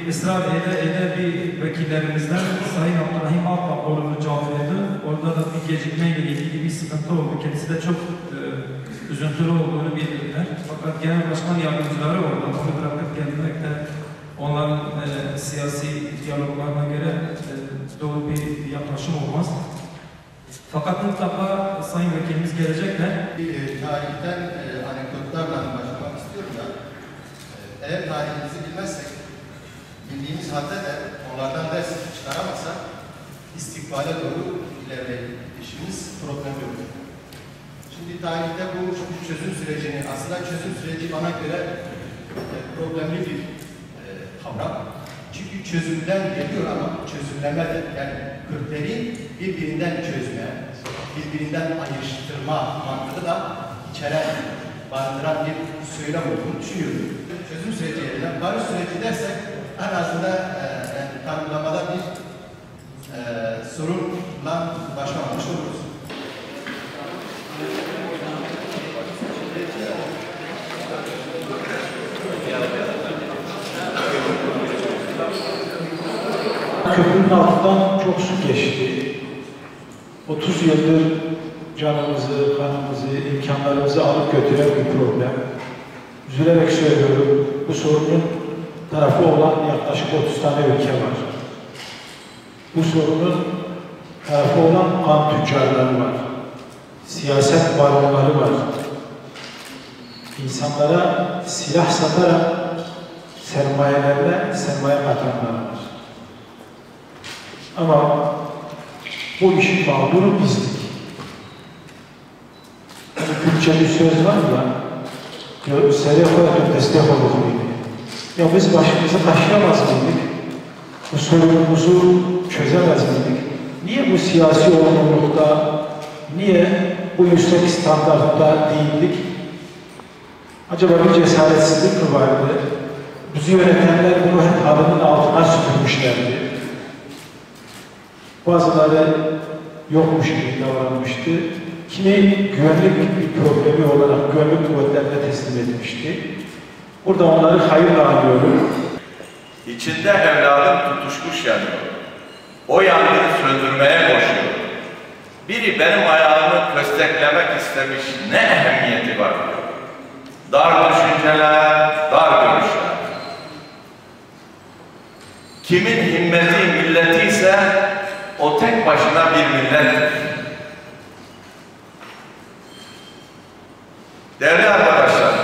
ısrar ede bir vekillerimizden Sayın Abdurrahim Akbakoğlu'nu çağırdı. Orada da bir gecikmeyle ilgili bir sıkıntı oldu. Kendisi de çok üzüntülü olduğunu bildirdiler. Fakat Genel Başkan Yardımcıları orada onu bırakıp gelmekte onların siyasi diyaloglarına göre doğru bir yaklaşım olmaz. Fakat mutlaka Sayın Vekilimiz gelecekler. Tarihten anekdotlarla başlamak istiyorum da eğer tarihimizi bilmezsek, bildiğimiz halde de onlardan ders çıkaramazsak istikbale doğru ilerleyişimiz problemli olur. Şimdi tarihte bu çözüm sürecini, aslında çözüm süreci bana göre problemli bir kavram. Çünkü çözümden geliyor ama çözümleme de, yani Kürtleri birbirinden çözme, birbirinden ayrıştırma mantığı da içeren, barındıran bir söylem olduğunu düşünüyorum. Çözüm süreci yerine barış süreci dersek en azından tanımlamada bir sorunla başlamamış oluruz. Köprünün altından çok su geçti. 30 yıldır canımızı, kanımızı, imkanlarımızı alıp götüren bir problem. Üzülerek söylüyorum, bu sorunun tarafı olan yaklaşık 30 tane ülke var. Bu sorunun tarafı olan kan tüccarları var. Siyaset baronları var. İnsanlara silah satarak sermayelerle sermaye katanlar var. Ama bu işin mağduru bizdik. Yani Türkçe bir söz var ya, "Serefat destek olur" gibi. Ya biz başımızı taşıyamaz mıydık? Bu sorunumuzu çözemez miydik? Niye bu siyasi olumlulukta, niye bu yüksek standartta değildik? Acaba bir cesaretsizlik mi vardı? Bizi yönetenler bunu hep halının altına süpürmüşlerdi. Bazıları yokmuş gibi davranmıştı. Kimi güvenlik bir problemi olarak güvenlik kuvvetlerine teslim etmişti. Burada onları hayırla anlıyorum. İçinde evladım tutuşmuş yanıyor. O yangını söndürmeye koşuyor. Biri benim ayağımı kösteklemek istemiş, ne ehemmiyeti var diyor. Dar düşünceler, dar görüşler. Kimin himmeti, milleti ise o tek başına bir millettir. Değerli arkadaşlar,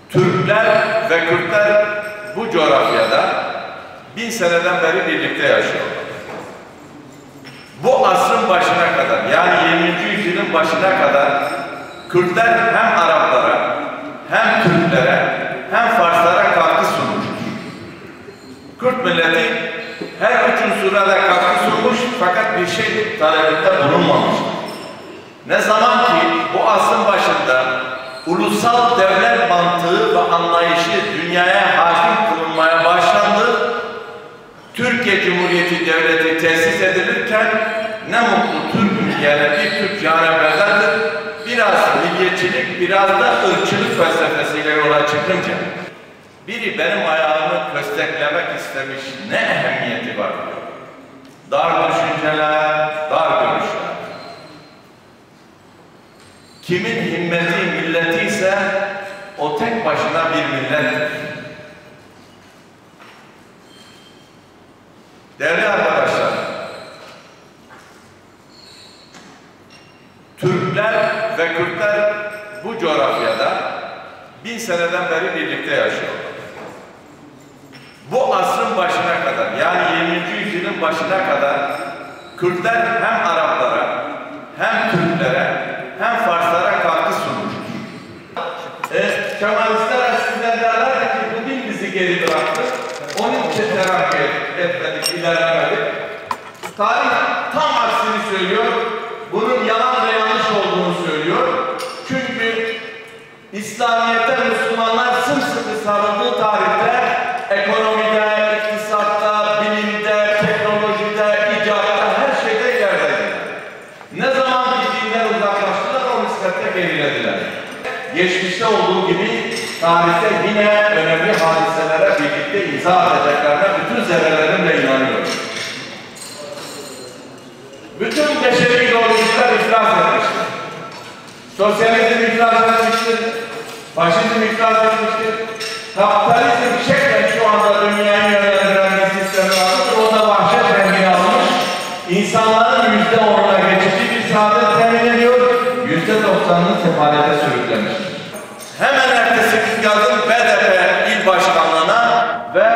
Türkler ve Kürtler bu coğrafyada 1000 seneden beri birlikte yaşıyorlar. Bu asrın başına kadar, yani 20. yüzyılın başına kadar Kürtler hem Araplara, hem Türklere, hem Farslara katkı sunmuştur. Kürt milleti her üç unsura da katkı sunmuş fakat bir şey talebinde bulunmamıştır. Ne zaman ki bu asrın başında ulusal devlet mantığı ve anlayışı dünyaya hakim kılınmaya başlandı, Türkiye Cumhuriyeti Devleti tesis edilirken ne mutlu Türk'üm diyene bir Türk cane bedeldir, biraz milliyetçilik, biraz da ırkçılık felsefesiyle yola çıkınca biri benim ayağımı kösteklemek istemiş, ne ehemmiyeti var diyor. Dar düşünceler, dar görüşler. Kimin himmeti, milleti ise o tek başına bir millettir. Değerli arkadaşlar, Türkler ve Kürtler bu coğrafyada 1000 seneden beri birlikte yaşıyorlar. Bu asrın başına kadar, yani 20. yüzyılın başına kadar Kürtler hem Araplara, hem Türklere, hem Farslara katkı sunmuştur. Kemalistler eskiden derler ki bu din bizi geri bıraktı. Onun için terakki etmedik, ilerlemedik. Tarih tam aksini söylüyor. Bunun yalan ve yanlış olduğunu söylüyor. Çünkü İslamiyet'te Müslümanlar sımsıkı sarıldığı tarihte ekonomide, iktisatta, bilimde, teknolojide, icatta, her şeyde ilerlediler. Ne zaman bildiğinden uzaklaştılar, o nispette gerilediler. Geçmişte olduğu gibi tarihte yine önemli hadiselere birlikte imza atacaklarına bütün zerrelerimle inanıyorum. Bütün beşeri ideolojiler iflas etmiştir. Sosyalizm iflas etmiştir. Faşizm iflas etmiştir. Kapitalizm şeklen şu anda dünyayı yönlendiren bir sistemi almış. O da vahşet rengini almış. İnsanların %10'una geçici bir saadet temin ediyor. %90'ını sefalete sürüklemiştir. Hemen ertesi gün yazın BDP il başkanlığına ve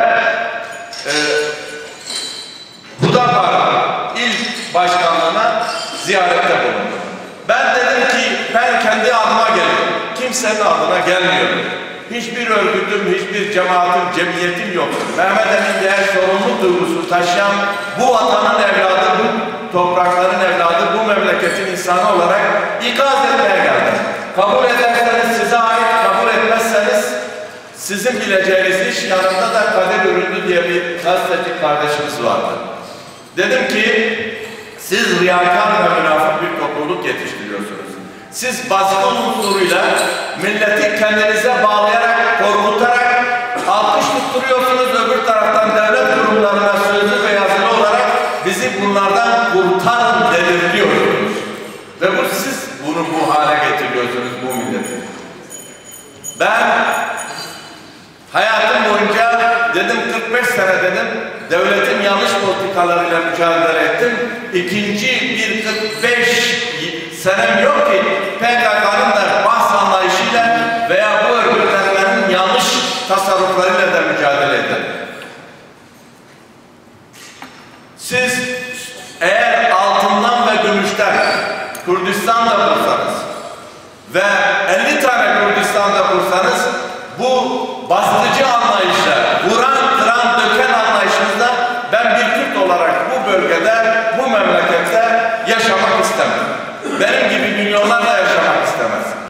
Hudapar il başkanlığına ziyarette bulundum. Ben dedim ki ben kendi adıma geliyorum. Kimsenin adına gelmiyorum. Hiçbir örgütüm, hiçbir cemaatim, cemiyetim yoktur. Mehmet Emin değer sorumluluk duygusu taşıyan bu vatanın evladı, bu toprakların evladı, bu memleketin insanı olarak ikaz etmeye geldim. Kabul ederseniz size ait, kabul etmezseniz sizin bileceğiniz iş. Yanında da Kadir Üründü diye bir gazeteci kardeşimiz vardı. Dedim ki siz riyakar ve münafık bir topluluk yetiştiriyorsunuz. Siz baskı unsuruyla milleti kendinize bağlayarak, korkutarak alkış tutturuyorsunuz. Öbür taraftan devlet kurumlarına sözlü ve yazılı olarak bizi bunlardan kurtarın delirtiyorsunuz. Ve siz bunu bu hale getiriyorsunuz bu milleti. Ben hayatım boyunca dedim 45 sene dedim devletin yanlış politikalarıyla mücadele ettim. İkinci bir 45 senem yok ki PKK'nın da bahs anlayışıyla veya bu örgütlenmenin yanlış tasarruflarıyla da mücadele edelim. Siz eğer altından ve gümüşten Kürdistan'da kursanız ve 50 tane Kürdistan'da kursanız bu bastıcı anlayışla, vuran, kıran, döken anlayışınızda ben bir Kürt olarak bu bölgede, bu memlekette yaşamak istemem. Benim gibi milyonlarla yaşamak